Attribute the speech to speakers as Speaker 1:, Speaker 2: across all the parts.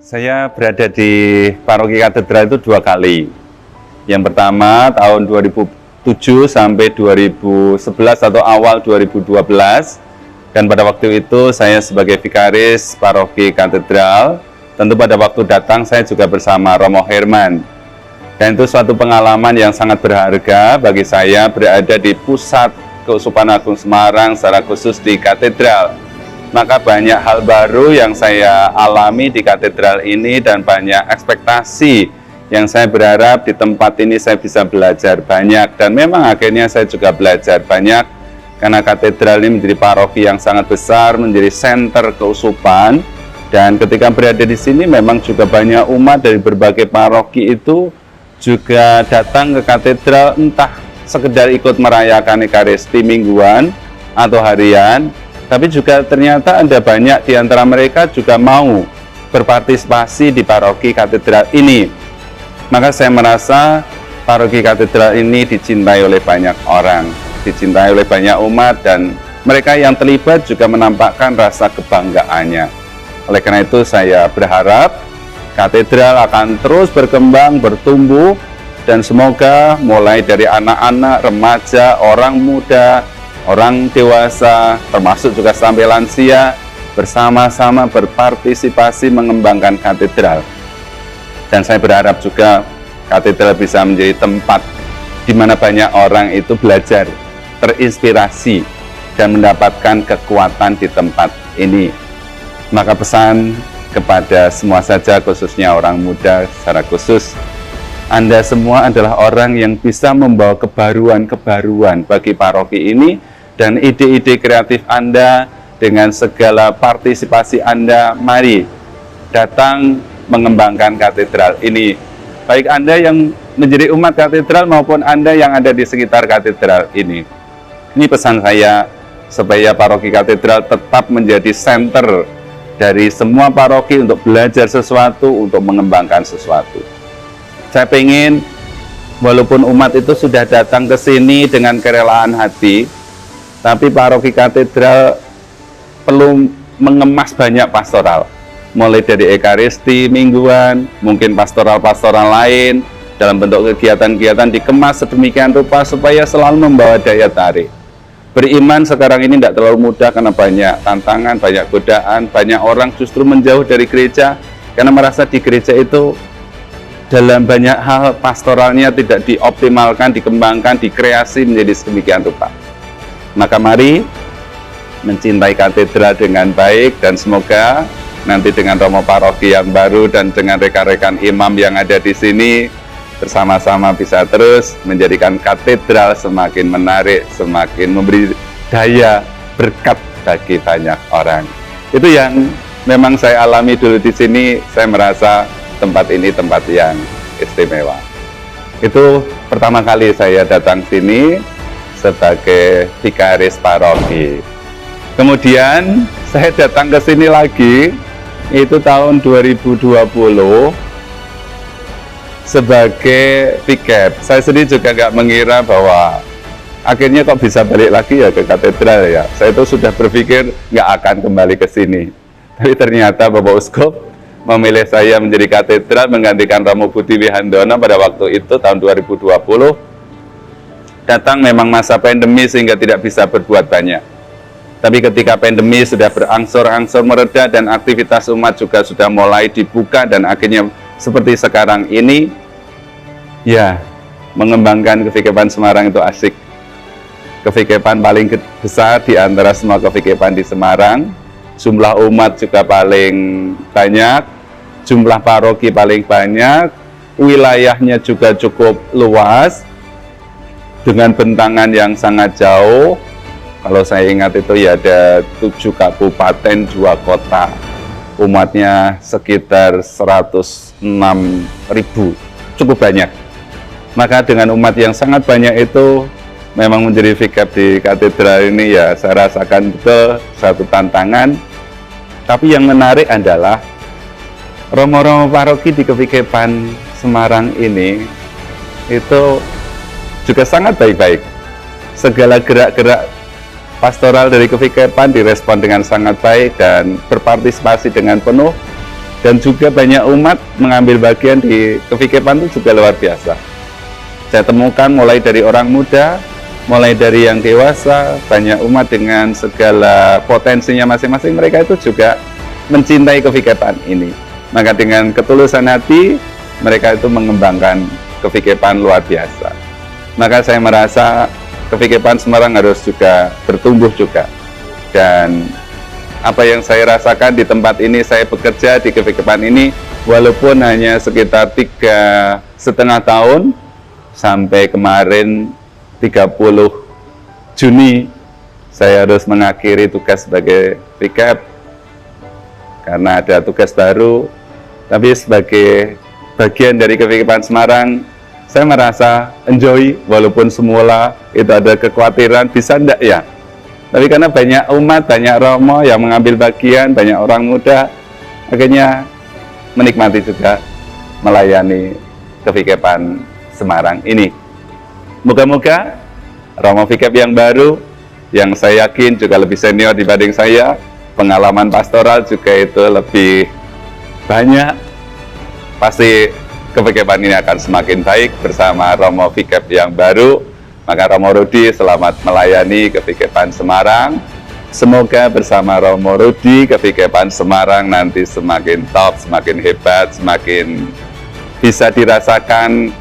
Speaker 1: Saya berada di Paroki Katedral itu 2 kali. Yang pertama tahun 2007 sampai 2011 atau awal 2012. Dan pada waktu itu saya sebagai vikaris Paroki Katedral. Tentu pada waktu datang saya juga bersama Romo Herman. Dan itu suatu pengalaman yang sangat berharga bagi saya berada di pusat Keuskupan Agung Semarang, secara khusus di Katedral. Maka banyak hal baru yang saya alami di katedral ini dan banyak ekspektasi yang saya berharap di tempat ini saya bisa belajar banyak. Dan memang akhirnya saya juga belajar banyak karena katedral ini menjadi paroki yang sangat besar, menjadi senter keuskupan. Dan ketika berada di sini memang juga banyak umat dari berbagai paroki itu juga datang ke katedral, entah sekedar ikut merayakan Ekaristi mingguan atau harian, tapi juga ternyata ada banyak di antara mereka juga mau berpartisipasi di paroki katedral ini. Maka saya merasa paroki katedral ini dicintai oleh banyak orang, dicintai oleh banyak umat, dan mereka yang terlibat juga menampakkan rasa kebanggaannya. Oleh karena itu saya berharap katedral akan terus berkembang, bertumbuh, dan semoga mulai dari anak-anak, remaja, orang muda, orang dewasa, termasuk juga sampai lansia, bersama-sama berpartisipasi mengembangkan katedral. Dan saya berharap juga katedral bisa menjadi tempat di mana banyak orang itu belajar, terinspirasi, dan mendapatkan kekuatan di tempat ini. Maka pesan kepada semua saja, khususnya orang muda secara khusus, Anda semua adalah orang yang bisa membawa kebaruan-kebaruan bagi paroki ini, dan ide-ide kreatif Anda dengan segala partisipasi Anda, mari datang mengembangkan katedral ini. Baik Anda yang menjadi umat katedral maupun Anda yang ada di sekitar katedral ini. Ini pesan saya, supaya paroki katedral tetap menjadi center dari semua paroki untuk belajar sesuatu, untuk mengembangkan sesuatu. Saya ingin walaupun umat itu sudah datang ke sini dengan kerelaan hati, tapi paroki katedral perlu mengemas banyak pastoral, mulai dari Ekaristi mingguan, mungkin pastoral-pastoral lain, dalam bentuk kegiatan-kegiatan dikemas sedemikian rupa supaya selalu membawa daya tarik. Beriman sekarang ini tidak terlalu mudah karena banyak tantangan, banyak godaan, banyak orang justru menjauh dari gereja karena merasa di gereja itu dalam banyak hal pastoralnya tidak dioptimalkan, dikembangkan, dikreasi menjadi sedemikian rupa. Maka mari mencintai katedral dengan baik, dan semoga nanti dengan Romo Paroki yang baru dan dengan rekan-rekan imam yang ada di sini bersama-sama bisa terus menjadikan katedral semakin menarik, semakin memberi daya berkat bagi banyak orang. Itu yang memang saya alami dulu di sini. Saya merasa tempat ini tempat yang istimewa. Itu pertama kali saya datang sini sebagai vikaris paroki. Kemudian saya datang ke sini lagi itu tahun 2020 sebagai vikep. Saya sendiri juga nggak mengira bahwa akhirnya kok bisa balik lagi ya ke katedral ya. Saya itu sudah berpikir nggak akan kembali ke sini. Tapi ternyata Bapak Uskup memilih saya menjadi katedral menggantikan Romo Budi Wihandono pada waktu itu tahun 2020. Datang memang masa pandemi sehingga tidak bisa berbuat banyak. Tapi ketika pandemi sudah berangsur-angsur mereda dan aktivitas umat juga sudah mulai dibuka dan akhirnya seperti sekarang ini, ya, mengembangkan kevikepan Semarang itu asik. Kevikepan paling besar di antara semua kevikepan di Semarang, jumlah umat juga paling banyak, jumlah paroki paling banyak, wilayahnya juga cukup luas, dengan bentangan yang sangat jauh. Kalau saya ingat itu ya ada 7 kabupaten, 2 kota. Umatnya sekitar 106.000, cukup banyak. Maka dengan umat yang sangat banyak itu, memang menjadi vikep di katedral ini ya saya rasakan betul satu tantangan. Tapi yang menarik adalah romo-romo paroki di kevikepan Semarang ini itu juga sangat baik-baik. Segala gerak-gerak pastoral dari kevikepan direspon dengan sangat baik dan berpartisipasi dengan penuh. Dan juga banyak umat mengambil bagian di kevikepan itu juga luar biasa. Saya temukan mulai dari orang muda, mulai dari yang dewasa, banyak umat dengan segala potensinya masing-masing, mereka itu juga mencintai kevikepan ini. Maka dengan ketulusan hati, mereka itu mengembangkan kevikepan luar biasa. Maka saya merasa kevikepan Semarang harus juga bertumbuh juga. Dan apa yang saya rasakan di tempat ini, saya bekerja di kevikepan ini, walaupun hanya sekitar 3,5 tahun, sampai kemarin 30 Juni, saya harus mengakhiri tugas sebagai vikep, karena ada tugas baru. Tapi sebagai bagian dari kevikepan Semarang, saya merasa enjoy, walaupun semula itu ada kekhawatiran, bisa enggak ya? Tapi karena banyak umat, banyak romo yang mengambil bagian, banyak orang muda, akhirnya menikmati juga melayani kevikepan Semarang ini. Moga-moga romo vikep yang baru, yang saya yakin juga lebih senior dibanding saya, pengalaman pastoral juga itu lebih banyak, pasti kevikepan ini akan semakin baik bersama romo vikep yang baru. Maka Romo Rudi selamat melayani kevikepan Semarang. Semoga bersama Romo Rudi kevikepan Semarang nanti semakin top, semakin hebat, semakin bisa dirasakan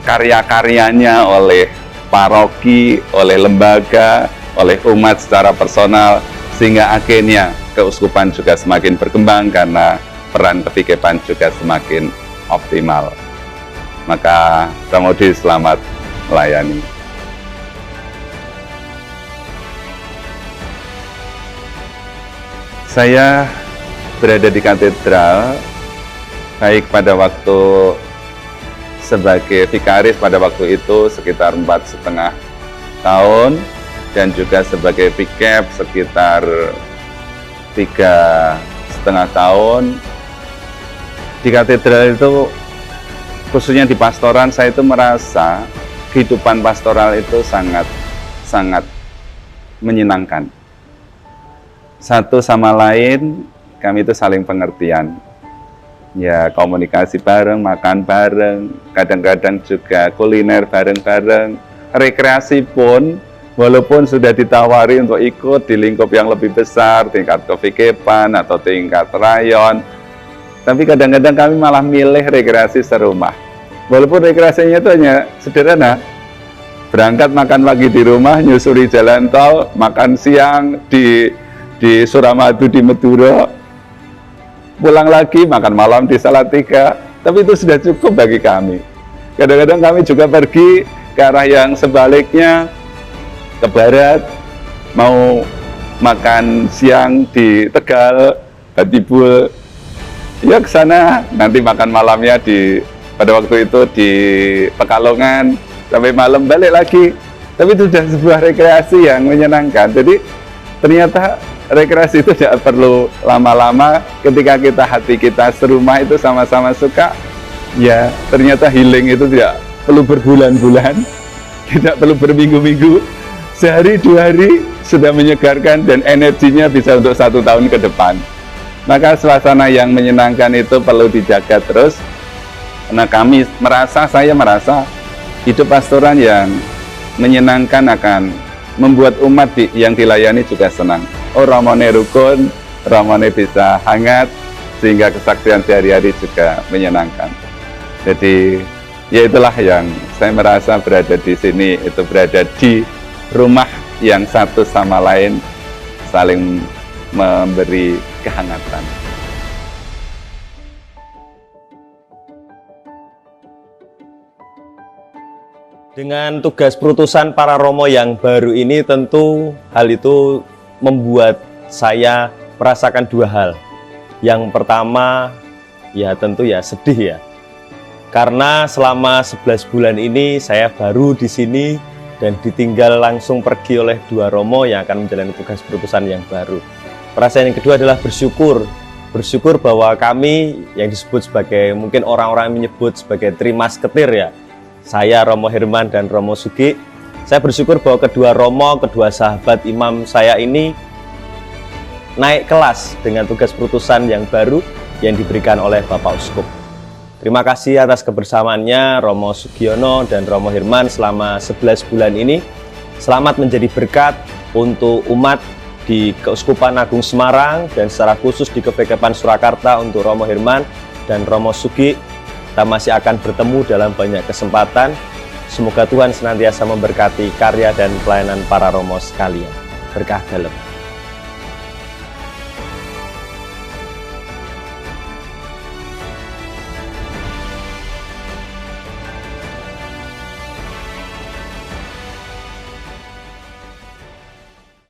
Speaker 1: karya-karyanya oleh paroki, oleh lembaga, oleh umat secara personal, sehingga akhirnya keuskupan juga semakin berkembang karena peran kevikepan juga semakin optimal. Maka Romo Rudi selamat melayani. Saya berada di katedral, baik pada waktu sebagai vikaris pada waktu itu sekitar 4,5 tahun, dan juga sebagai vikep sekitar 3,5 tahun. Di katedral itu, khususnya di pastoran, saya itu merasa kehidupan pastoral itu sangat menyenangkan. Satu sama lain, kami itu saling pengertian. Ya, komunikasi bareng, makan bareng, kadang-kadang juga kuliner bareng-bareng. Rekreasi pun, walaupun sudah ditawari untuk ikut di lingkup yang lebih besar, tingkat kevikepan atau tingkat rayon, tapi kadang-kadang kami malah milih rekreasi serumah. Walaupun rekreasinya itu hanya sederhana, berangkat makan pagi di rumah, nyusuri jalan tol, makan siang di Suramadu di Madura, pulang lagi makan malam di Salatiga, tapi itu sudah cukup bagi kami. Kadang-kadang kami juga pergi ke arah yang sebaliknya, ke barat, mau makan siang di Tegal, Batibul, ya ke sana, nanti makan malamnya pada waktu itu di Pekalongan, sampai malam balik lagi. Tapi itu sudah sebuah rekreasi yang menyenangkan. Jadi ternyata rekreasi itu tidak perlu lama-lama, ketika hati kita serumah itu sama-sama suka, ya ternyata healing itu tidak perlu berbulan-bulan, tidak perlu berminggu-minggu, sehari 2 hari sudah menyegarkan dan energinya bisa untuk 1 tahun ke depan. Maka suasana yang menyenangkan itu perlu dijaga terus, karena saya merasa hidup pastoran yang menyenangkan akan membuat umat yang dilayani juga senang. Oh, romone rukun, romone bisa hangat, sehingga kesaksian sehari-hari juga menyenangkan. Jadi, ya itulah yang saya merasa berada di sini, itu berada di rumah yang satu sama lain saling memberi kehangatan.
Speaker 2: Dengan tugas perutusan para romo yang baru ini, tentu hal itu membuat saya merasakan 2 hal. Yang pertama, ya tentu ya sedih ya. Karena selama 11 bulan ini saya baru di sini dan ditinggal langsung pergi oleh 2 romo yang akan menjalani tugas perutusan yang baru. Perasaan yang kedua adalah bersyukur. Bersyukur bahwa kami yang disebut sebagai, mungkin orang-orang menyebut sebagai trimasketir ya. Saya, Romo Herman, dan Romo Sugi. Saya bersyukur bahwa kedua romo, kedua sahabat imam saya ini naik kelas dengan tugas perutusan yang baru, yang diberikan oleh Bapak Uskup. Terima kasih atas kebersamaannya Romo Sugiono dan Romo Hirman selama 11 bulan ini. Selamat menjadi berkat untuk umat di Keuskupan Agung Semarang dan secara khusus di KPKP Surakarta untuk Romo Hirman dan Romo Sugi. Kita masih akan bertemu dalam banyak kesempatan. Semoga Tuhan senantiasa memberkati karya dan pelayanan para Romo sekalian. Berkah dalam.